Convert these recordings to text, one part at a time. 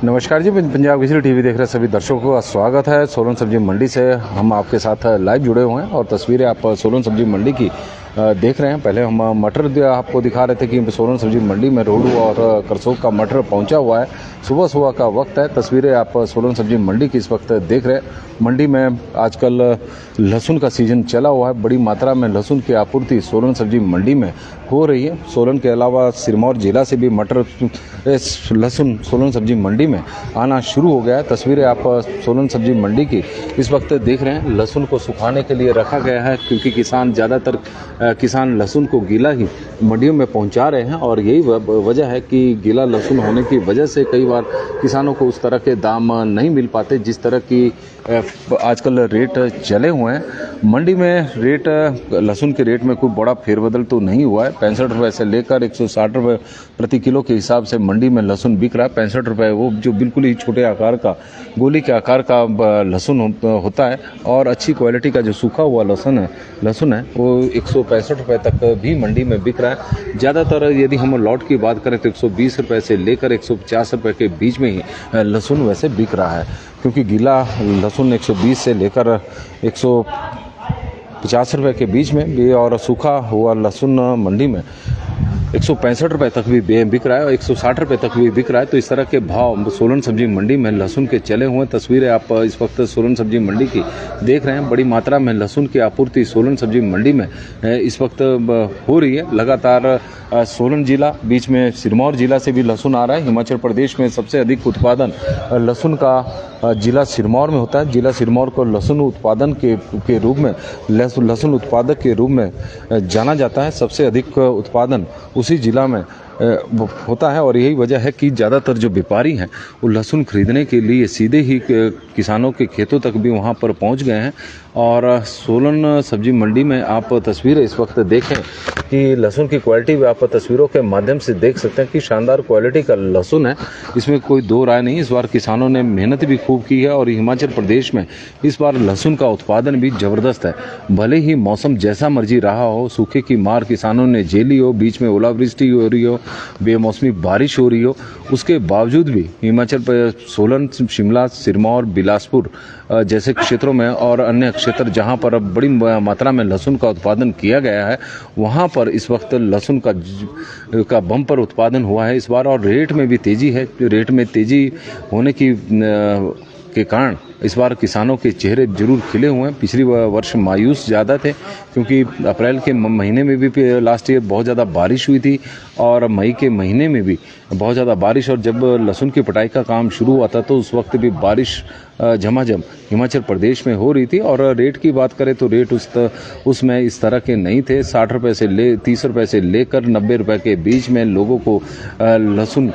नमस्कार जी, पंजाब केसरी टीवी देख रहे सभी दर्शकों का स्वागत है। सोलन सब्जी मंडी से हम आपके साथ लाइव जुड़े हुए हैं और तस्वीरें आप सोलन सब्जी मंडी की देख रहे हैं। पहले हम मटर आपको दिखा रहे थे कि सोलन सब्जी मंडी में रोहू और करसोग का मटर पहुंचा हुआ है। सुबह सुबह का वक्त है। तस्वीरें आप सोलन सब्जी मंडी की इस वक्त देख रहे हैं। मंडी में आजकल लहसुन का सीजन चला हुआ है। बड़ी मात्रा में लहसुन की आपूर्ति सोलन सब्जी मंडी में हो रही है। सोलन के अलावा सिरमौर जिला से भी मटर लहसुन सोलन सब्जी मंडी में आना शुरू हो गया है। तस्वीरें आप सोलन सब्जी मंडी की इस वक्त देख रहे हैं। लहसुन को सुखाने के लिए रखा गया है क्योंकि ज़्यादातर किसान लहसुन को गीला ही मंडियों में पहुंचा रहे हैं और यही वजह है कि गीला लहसुन होने की वजह से कई बार किसानों को उस तरह के दाम नहीं मिल पाते जिस तरह की आजकल रेट चले हुए हैं। मंडी में रेट लहसुन के रेट में कोई बड़ा फेरबदल तो नहीं हुआ है। 65 रुपये से लेकर 160 रुपये प्रति किलो के हिसाब से मंडी में लहसुन बिक रहा है। 65 रुपये वो जो बिल्कुल ही छोटे आकार का गोली के आकार का लहसुन होता है और अच्छी क्वालिटी का जो सूखा हुआ लहसुन है वो 165 रुपये तक भी मंडी में बिक रहा है। ज़्यादातर यदि हम लॉट की बात करें तो 120 रुपये से लेकर 150 रुपये के बीच में ही लहसुन वैसे बिक रहा है क्योंकि गीला लहसुन 120 से लेकर 150 रुपये के बीच में भी और सूखा हुआ लहसुन मंडी में 165 रुपये तक भी बिक रहा है और 160 रुपये तक भी बिक रहा है। तो इस तरह के भाव सोलन सब्जी मंडी में लहसुन के चले हुए। तस्वीरें आप इस वक्त सोलन सब्जी मंडी की देख रहे हैं। बड़ी मात्रा में लहसुन की आपूर्ति सोलन सब्जी मंडी में इस वक्त हो रही है। लगातार सोलन जिला, बीच में सिरमौर जिला से भी लहसुन आ रहा है। हिमाचल प्रदेश में सबसे अधिक उत्पादन लहसुन का जिला सिरमौर में होता है। जिला सिरमौर को लहसुन उत्पादन के रूप में लहसुन उत्पादक के रूप में जाना जाता है। सबसे अधिक उत्पादन उसी जिला में होता है और यही वजह है कि ज़्यादातर जो व्यापारी हैं वो लहसुन खरीदने के लिए सीधे ही किसानों के खेतों तक भी वहां पर पहुंच गए हैं। और सोलन सब्जी मंडी में आप तस्वीरें इस वक्त देखें कि लहसुन की क्वालिटी भी आप तस्वीरों के माध्यम से देख सकते हैं कि शानदार क्वालिटी का लहसुन है। इसमें कोई दो राय नहीं। इस बार किसानों ने मेहनत भी खूब की है और हिमाचल प्रदेश में इस बार लहसुन का उत्पादन भी ज़बरदस्त है। भले ही मौसम जैसा मर्जी रहा हो, सूखे की मार किसानों ने झेली हो, बीच में ओलावृष्टि हो रही हो, बेमौसमी बारिश हो रही हो, उसके बावजूद भी हिमाचल प्रदेश सोलन, शिमला, सिरमौर, बिलासपुर जैसे क्षेत्रों में और अन्य क्षेत्र जहां पर बड़ी मात्रा में लहसुन का उत्पादन किया गया है वहां पर इस वक्त लहसुन का बम्पर उत्पादन हुआ है इस बार। और रेट में भी तेजी है। रेट में तेजी होने के कारण इस बार किसानों के चेहरे जरूर खिले हुए हैं। पिछली वर्ष मायूस ज़्यादा थे क्योंकि अप्रैल के महीने में भी लास्ट ईयर बहुत ज़्यादा बारिश हुई थी और मई के महीने में भी बहुत ज़्यादा बारिश, और जब लहसुन की पिटाई का काम शुरू हुआ था तो उस वक्त भी बारिश झमाझम हिमाचल प्रदेश में हो रही थी। और रेट की बात करें तो रेट उसमें इस तरह के नहीं थे। 60 रुपये से 30 रुपये से लेकर 90 रुपये के बीच में लोगों को लहसुन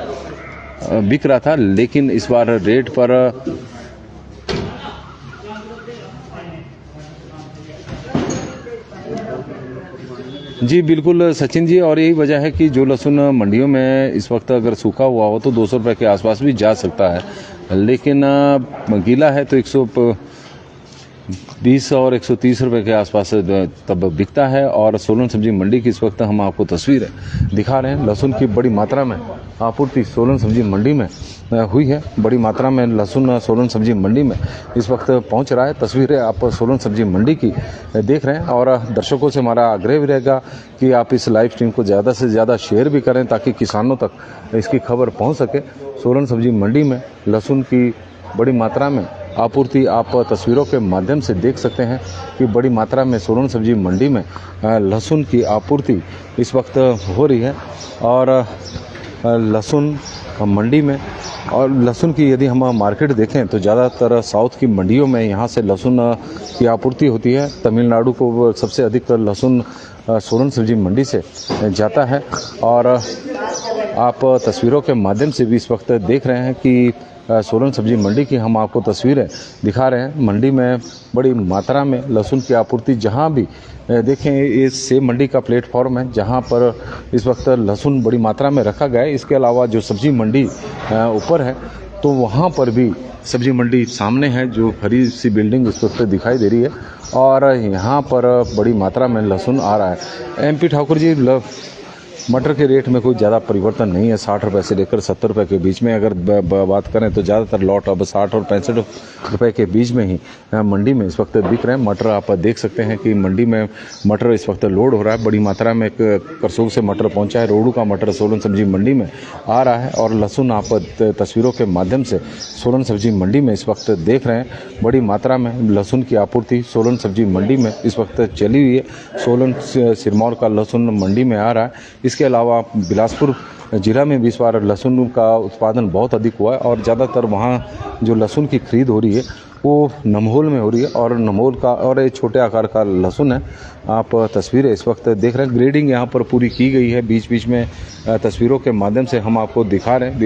बिक रहा था। लेकिन इस बार रेट पर जी बिल्कुल सचिन जी, और यही वजह है कि जो लहसुन मंडियों में इस वक्त अगर सूखा हुआ हो तो 200 रुपये के आसपास भी जा सकता है, लेकिन गीला है तो 120 और 130 रुपये के आसपास तब बिकता है। और सोलन सब्जी मंडी की इस वक्त हम आपको तस्वीर दिखा रहे हैं। लहसुन की बड़ी मात्रा में आपूर्ति सोलन सब्जी मंडी में हुई है। बड़ी मात्रा में लहसुन सोलन सब्जी मंडी में इस वक्त पहुंच रहा है। तस्वीरें आप सोलन सब्जी मंडी की देख रहे हैं और दर्शकों से हमारा आग्रह भी रहेगा कि आप इस लाइव स्ट्रीम को ज़्यादा से ज़्यादा शेयर भी करें ताकि किसानों तक इसकी खबर पहुंच सके। सोलन सब्जी मंडी में लहसुन की बड़ी मात्रा में आपूर्ति आप तस्वीरों के माध्यम से देख सकते हैं कि बड़ी मात्रा में सोलन सब्जी मंडी में लहसुन की आपूर्ति इस वक्त हो रही है। और लहसुन मंडी में और लहसुन की यदि हम मार्केट देखें तो ज़्यादातर साउथ की मंडियों में यहाँ से लहसुन की आपूर्ति होती है। तमिलनाडु को सबसे अधिक लहसुन सोलन सब्जी मंडी से जाता है। और आप तस्वीरों के माध्यम से भी इस वक्त देख रहे हैं कि सोलन सब्जी मंडी की हम आपको तस्वीरें दिखा रहे हैं। मंडी में बड़ी मात्रा में लहसुन की आपूर्ति, जहां भी देखें ये सेब मंडी का प्लेटफॉर्म है जहां पर इस वक्त लहसुन बड़ी मात्रा में रखा गया है। इसके अलावा जो सब्जी मंडी ऊपर है तो वहां पर भी सब्जी मंडी सामने है, जो हरी सी बिल्डिंग इस वक्त दिखाई दे रही है और यहाँ पर बड़ी मात्रा में लहसुन आ रहा है। MP ठाकुर जी, मटर के रेट में कोई ज़्यादा परिवर्तन नहीं है, 60 रुपये से लेकर 70 रुपये के बीच में। अगर बात करें तो ज़्यादातर लॉट अब 60 और 65 रुपये के बीच में ही मंडी में इस वक्त बिक रहे हैं। मटर आप देख सकते हैं कि मंडी में मटर इस वक्त लोड हो रहा है, बड़ी मात्रा में करसोग से मटर पहुंचा है। रोडू का मटर सोलन सब्जी मंडी में आ रहा है और लहसुन आप तस्वीरों के माध्यम से सोलन सब्जी मंडी में इस वक्त देख रहे हैं। बड़ी मात्रा में लहसुन की आपूर्ति सोलन सब्जी मंडी में इस वक्त चली हुई है। सोलन सिरमौर का लहसुन मंडी में आ रहा है। इसके अलावा बिलासपुर जिला में भी इस बार लहसुन का उत्पादन बहुत अधिक हुआ है और ज़्यादातर वहाँ जो लहसुन की खरीद हो रही है वो नमहोल में हो रही है और नमहोल का और एक छोटे आकार का लहसुन है। आप तस्वीरें इस वक्त देख रहे हैं। ग्रेडिंग यहाँ पर पूरी की गई है। बीच बीच में तस्वीरों के माध्यम से हम आपको दिखा रहे हैं।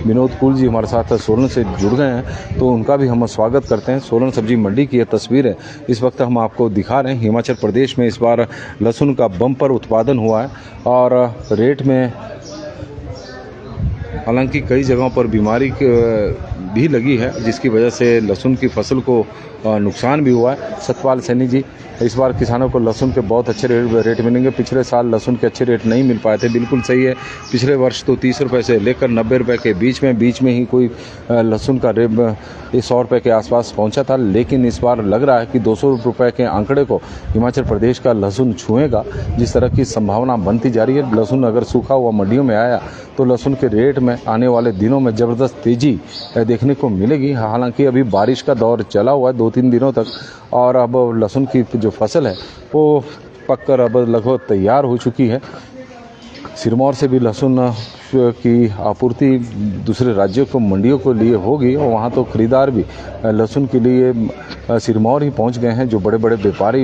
विनोद कुल जी हमारे साथ सोलन से जुड़ गए हैं तो उनका भी हम स्वागत करते हैं। सोलन सब्जी मंडी की ये तस्वीरें इस वक्त हम आपको दिखा रहे हैं। हिमाचल प्रदेश में इस बार लहसुन का बम्पर उत्पादन हुआ है और रेट में हालांकि कई जगहों पर बीमारी भी लगी है जिसकी वजह से लहसुन की फसल को नुकसान भी हुआ है। सतपाल सैनी जी, इस बार किसानों को लहसुन के बहुत अच्छे रेट मिलेंगे। पिछले साल लहसुन के अच्छे रेट नहीं मिल पाए थे, बिल्कुल सही है। पिछले वर्ष तो 30 रुपये से लेकर 90 रुपये के बीच में ही कोई लहसुन का रेट 100 रुपये के आसपास पहुंचा था, लेकिन इस बार लग रहा है कि 200 रुपये के आंकड़े को हिमाचल प्रदेश का लहसुन छुएगा। जिस तरह की संभावना बनती जा रही है, लहसुन अगर सूखा हुआ मंडियों में आया तो लहसुन के रेट में आने वाले दिनों में ज़बरदस्त तेज़ी देखने को मिलेगी। हालांकि अभी बारिश का दौर चला हुआ है 2-3 दिनों तक और अब लहसुन की जो फसल है वो पककर अब लगभग तैयार हो चुकी है। सिरमौर से भी लहसुन की आपूर्ति दूसरे राज्यों को मंडियों को लिए होगी और वहाँ तो खरीदार भी लहसुन के लिए सिरमौर ही पहुँच गए हैं, जो बड़े बड़े व्यापारी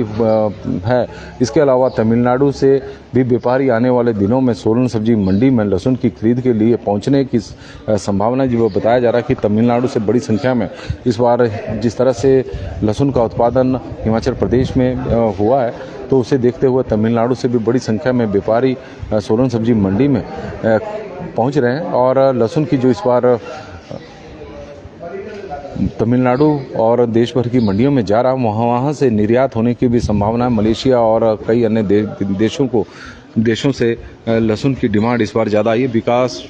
है। इसके अलावा तमिलनाडु से भी व्यापारी आने वाले दिनों में सोलन सब्जी मंडी में लहसुन की खरीद के लिए पहुँचने की संभावना जो बताया जा रहा है कि तमिलनाडु से बड़ी संख्या में इस बार जिस तरह से लहसुन का उत्पादन हिमाचल प्रदेश में हुआ है तो उसे देखते हुए तमिलनाडु से भी बड़ी संख्या में व्यापारी सोलन सब्जी मंडी में पहुंच रहे हैं और लहसुन की जो इस बार तमिलनाडु और देश भर की मंडियों में जा रहा है वहाँ से निर्यात होने की भी संभावना है। मलेशिया और कई अन्य देशों से लहसुन की डिमांड इस बार ज़्यादा आई है। विकास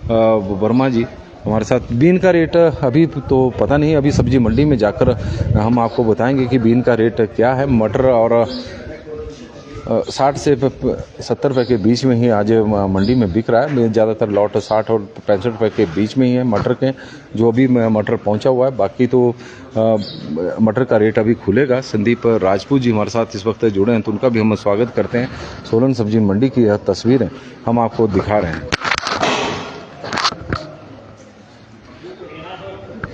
वर्मा जी हमारे साथ। बीन का रेट अभी तो पता नहीं, अभी सब्जी मंडी में जाकर हम आपको बताएंगे कि बीन का रेट क्या है। मटर और 60 से 70 रुपये के बीच में ही आज मंडी में बिक रहा है। ज़्यादातर लॉट 60 और 65 रुपये के बीच में ही है मटर के, जो अभी मटर पहुंचा हुआ है। बाकी तो मटर का रेट अभी खुलेगा। संदीप राजपूत जी हमारे साथ इस वक्त जुड़े हैं तो उनका भी हम स्वागत करते हैं। सोलन सब्जी मंडी की यह तस्वीरें हम आपको दिखा रहे हैं।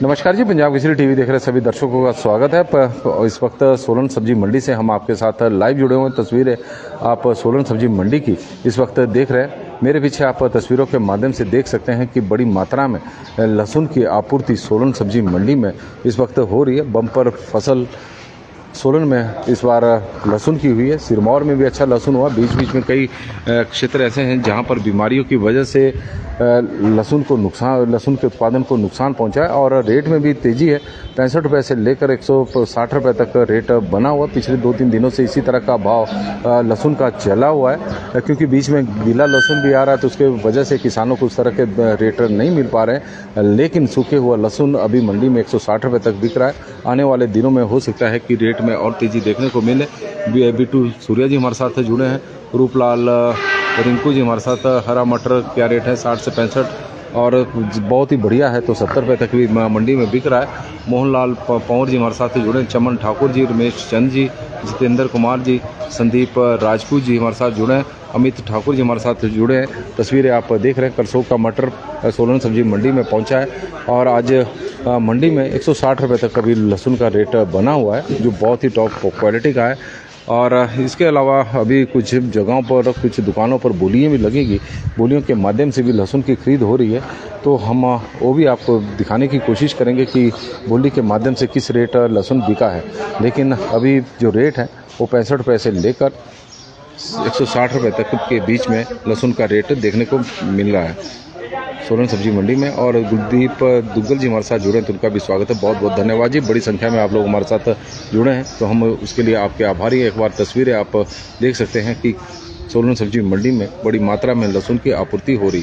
नमस्कार जी, पंजाब केसरी टीवी देख रहे सभी दर्शकों का स्वागत है। इस वक्त सोलन सब्जी मंडी से हम आपके साथ लाइव जुड़े हुए हैं। तस्वीरें आप सोलन सब्जी मंडी की इस वक्त देख रहे हैं। मेरे पीछे आप तस्वीरों के माध्यम से देख सकते हैं कि बड़ी मात्रा में लहसुन की आपूर्ति सोलन सब्जी मंडी में इस वक्त हो रही है। बम्पर फसल सोलन में इस बार लहसुन की हुई है। सिरमौर में भी अच्छा लहसुन हुआ। बीच बीच में कई क्षेत्र ऐसे हैं जहां पर बीमारियों की वजह से लहसुन के उत्पादन को नुकसान पहुंचा है और रेट में भी तेज़ी है। 65 रुपये से लेकर 160 रुपये तक रेट बना हुआ। पिछले 2-3 दिनों से इसी तरह का भाव लहसुन का चला हुआ है, क्योंकि बीच में गीला लहसुन भी आ रहा है तो उसके वजह से किसानों को उस तरह के रेट नहीं मिल पा रहे हैं। लेकिन सूखे हुआ लहसुन अभी मंडी में 160 रुपये तक बिक रहा है। आने वाले दिनों में हो सकता है कि रेट में और तेज़ी देखने को मिले। बिट्टू सूर्या जी हमारे साथ जुड़े हैं। रूपलाल रिंकू जी हमारे साथ। हरा मटर क्या रेट है? 60 से 65 और बहुत ही बढ़िया है तो 70 रुपये तक भी मंडी में बिक रहा है। मोहनलाल पंवर जी हमारे साथ जुड़े हैं। चमन ठाकुर जी, रमेश चंद जी, जितेंद्र कुमार जी, संदीप राजपूत जी हमारे साथ जुड़े हैं। अमित ठाकुर जी हमारे साथ जुड़े हैं। तस्वीरें आप देख रहे हैं। करसोग का मटर सोलन सब्जी मंडी में पहुंचा है और आज मंडी में 160 रुपये तक अभी लहसुन का रेट बना हुआ है, जो बहुत ही टॉप क्वालिटी का है। और इसके अलावा अभी कुछ जगहों पर कुछ दुकानों पर बोलियाँ भी लगेगी, बोलियों के माध्यम से भी लहसुन की खरीद हो रही है। तो हम वो भी आपको दिखाने की कोशिश करेंगे कि बोली के माध्यम से किस रेट लहसुन बिका है। लेकिन अभी जो रेट है वो 65 रुपये से लेकर 160 रुपये तक के बीच में लहसुन का रेट देखने को मिल रहा है सोलन सब्जी मंडी में। और गुलदीप दुग्गल जी हमारे साथ जुड़े हैं तो उनका भी स्वागत है। बहुत बहुत धन्यवाद जी, बड़ी संख्या में आप लोग हमारे साथ जुड़े हैं तो हम उसके लिए आपके आभारी हैं। एक बार तस्वीरें आप देख सकते हैं कि सोलन सब्जी मंडी में बड़ी मात्रा में लहसुन की आपूर्ति हो रही है।